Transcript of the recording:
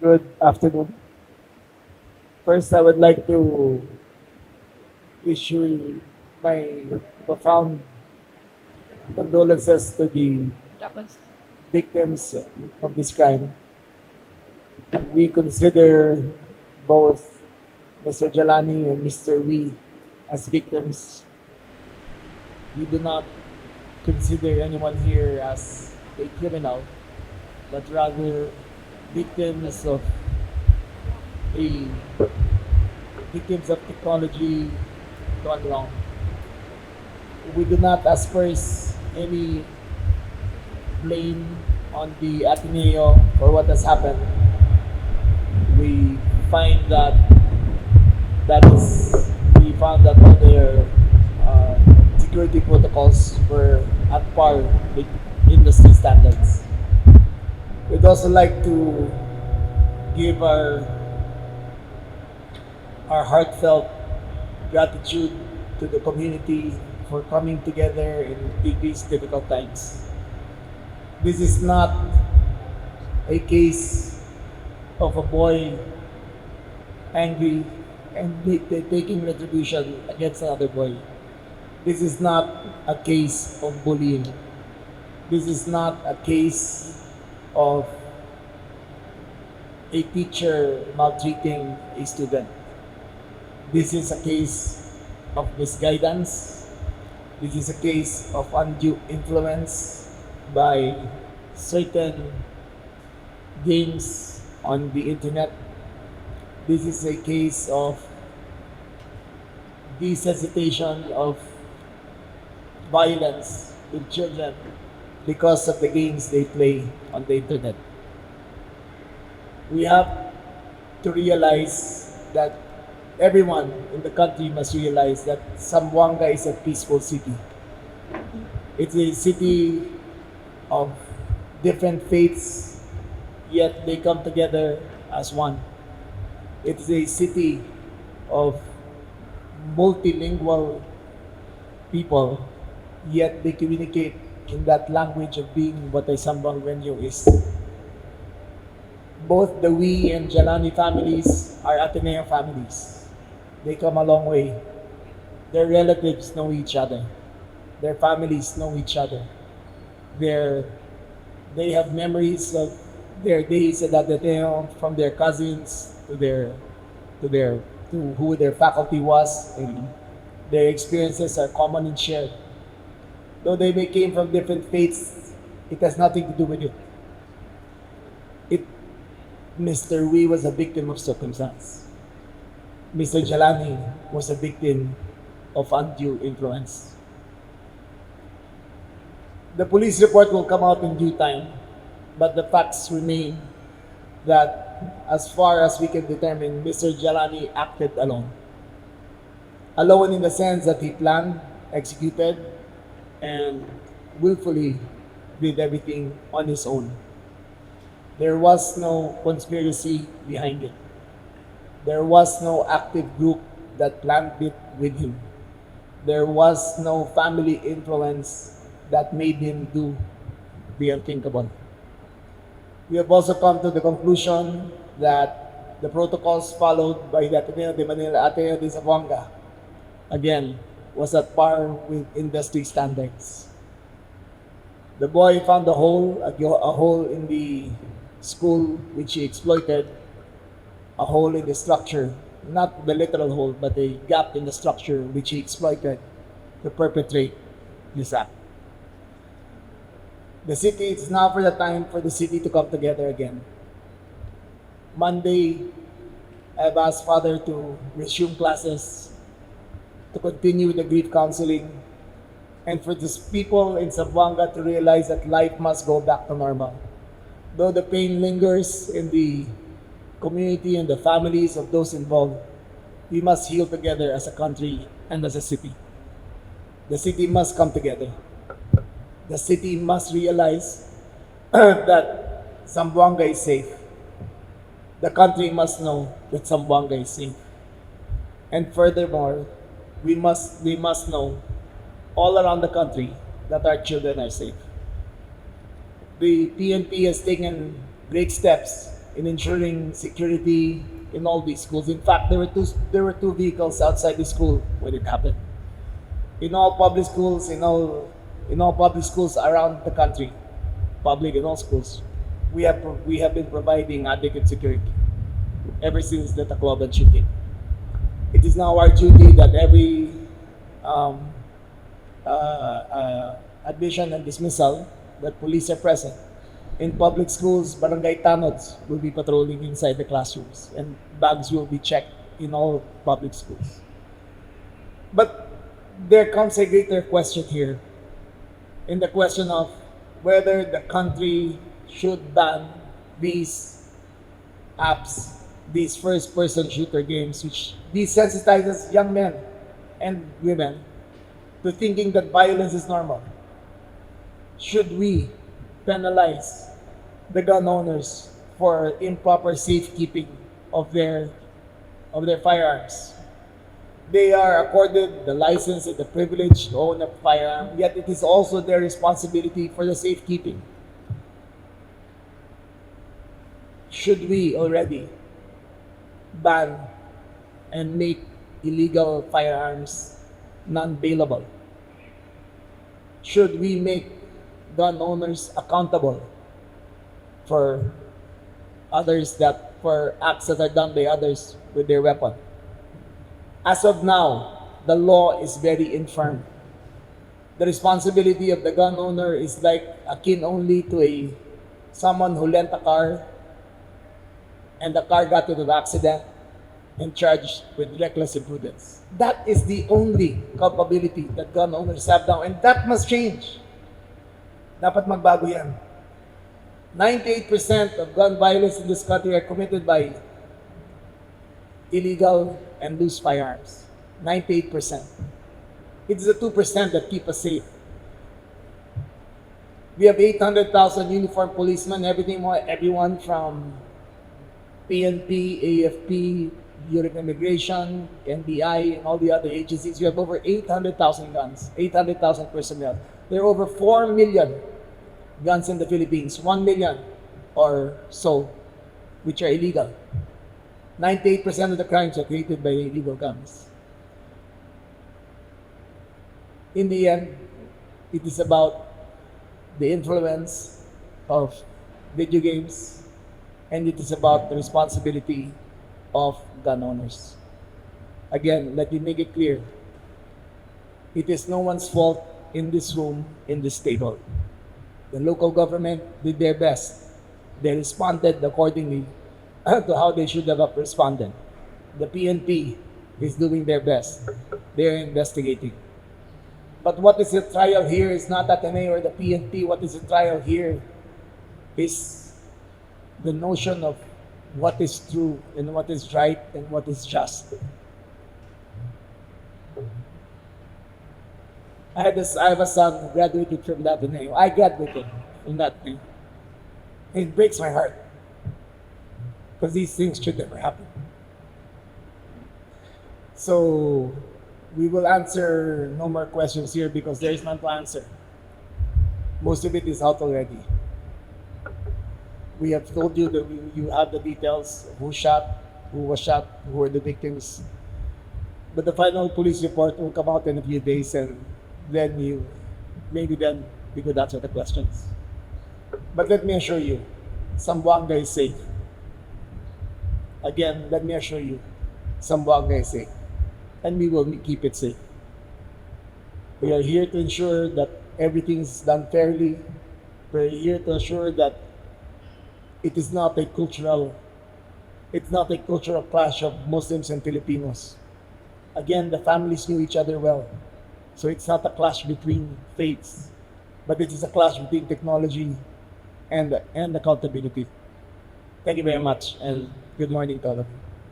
Good afternoon. First, I would like to issue my profound condolences to the Tapos, victims of this crime. We consider both Mr. Jalani and Mr. Wee as victims. We do not consider anyone here as a criminal, but rather victims of a victims of technology gone wrong. We do not asperse any blame on the Ateneo for what has happened. We find that we found that all their uh, security protocols were at par with industry standards. We'd also like to give our heartfelt gratitude to the community for coming together in these difficult times. This is not a case of a boy angry and taking retribution against another boy. This is not a case of bullying. This is not a case of a teacher maltreating a student. This is a case of misguidance. This is a case of undue influence by certain games on the internet. This is a case of desensitization of violence with children because of the games they play on the internet. We have to realize that everyone in the country must realize that Zamboanga is a peaceful city. It's a city of different faiths, yet they come together as one. It's a city of multilingual people, yet they communicate in that language of being what a Zamboangueño is. Both the Wee and Jalani families are Ateneo families. They come a long way. Their relatives know each other. Their families know each other. Their, they have memories of their days at Ateneo, from their cousins to who their faculty was, and their experiences are common and shared. Though they may came from different faiths, it has nothing to do with it. It Mr. Wee was a victim of circumstance. Mr. Jalani was a victim of undue influence. The police report will come out in due time, but the facts remain that, as far as we can determine, Mr. Jalani acted alone. Alone in the sense that he planned, executed, and willfully did everything on his own. There was no conspiracy behind it. There was no active group that planned it with him. There was no family influence that made him do the unthinkable. We have also come to the conclusion that the protocols followed by the Ateneo de Manila, Ateneo de Zamboanga, again, was at par with industry standards. The boy found a hole in the school which he exploited, a hole in the structure, not the literal hole, but a gap in the structure which he exploited to perpetrate this act. The city, it's now for the time for the city to come together again. Monday, I've asked Father to resume classes, to continue the grief counseling, and for these people in Zamboanga to realize that life must go back to normal. Though the pain lingers in the community and the families of those involved, we must heal together as a country and as a city. The city must come together. The city must realize that Zamboanga is safe. The country must know that Zamboanga is safe. And furthermore, we must know all around the country that our children are safe. The PNP has taken great steps in ensuring security in all these schools. In fact, there were two vehicles outside the school when it happened. In all public schools, in all public schools around the country, public in all schools, we have been providing adequate security ever since the Tacloban shooting. It is now our duty that every admission and dismissal that police are present in public schools, barangay tanods will be patrolling inside the classrooms, and bags will be checked in all public schools. But there comes a greater question here, in the question of whether the country should ban these apps, these first-person shooter games, which desensitizes young men and women to thinking that violence is normal. Should we penalize the gun owners for improper safekeeping of their firearms? They are accorded the license and the privilege to own a firearm, yet it is also their responsibility for the safekeeping. Should we already ban and make illegal firearms non-bailable? Should we make gun owners accountable for acts that are done by others with their weapon? As of now, the law is very infirm. The responsibility of the gun owner is akin only to someone who lent a car and the car got into an accident and charged with reckless imprudence. That is the only culpability that gun owners have now, and that must change. Dapat magbago yan. 98% of gun violence in this country are committed by illegal and loose firearms. 98%. It's the 2% that keep us safe. We have 800,000 uniformed policemen, everyone from PNP, AFP, Bureau of Immigration, NBI, and all the other agencies. We have over 800,000 guns, 800,000 personnel. There are over 4 million guns in the Philippines, 1 million or so, which are illegal. 98% of the crimes are created by illegal guns. In the end, it is about the influence of video games, and it is about the responsibility of gun owners. Again, let me make it clear. It is no one's fault in this room, in this table. The local government did their best. They responded accordingly to how they should have responded. The PNP is doing their best. They're investigating. But what is at trial here is not Ateneo or the PNP. What is at trial here is the notion of what is true and what is right and what is just. I have a son who graduated from that Ateneo. I graduated from that thing. It breaks my heart, because these things should never happen. So we will answer no more questions here because there is none to answer. Most of it is out already. We have told you that you have the details of who shot, who was shot, who were the victims. But the final police report will come out in a few days, and then maybe we could answer the questions. But let me assure you, Zamboanga is safe. Again, let me assure you, Zamboanga is safe. And we will keep it safe. We are here to ensure that everything is done fairly. We're here to ensure that it is not a cultural clash of Muslims and Filipinos. Again, the families knew each other well. So it's not a clash between faiths, but it is a clash between technology and accountability. Thank you very much, and good morning to all of you.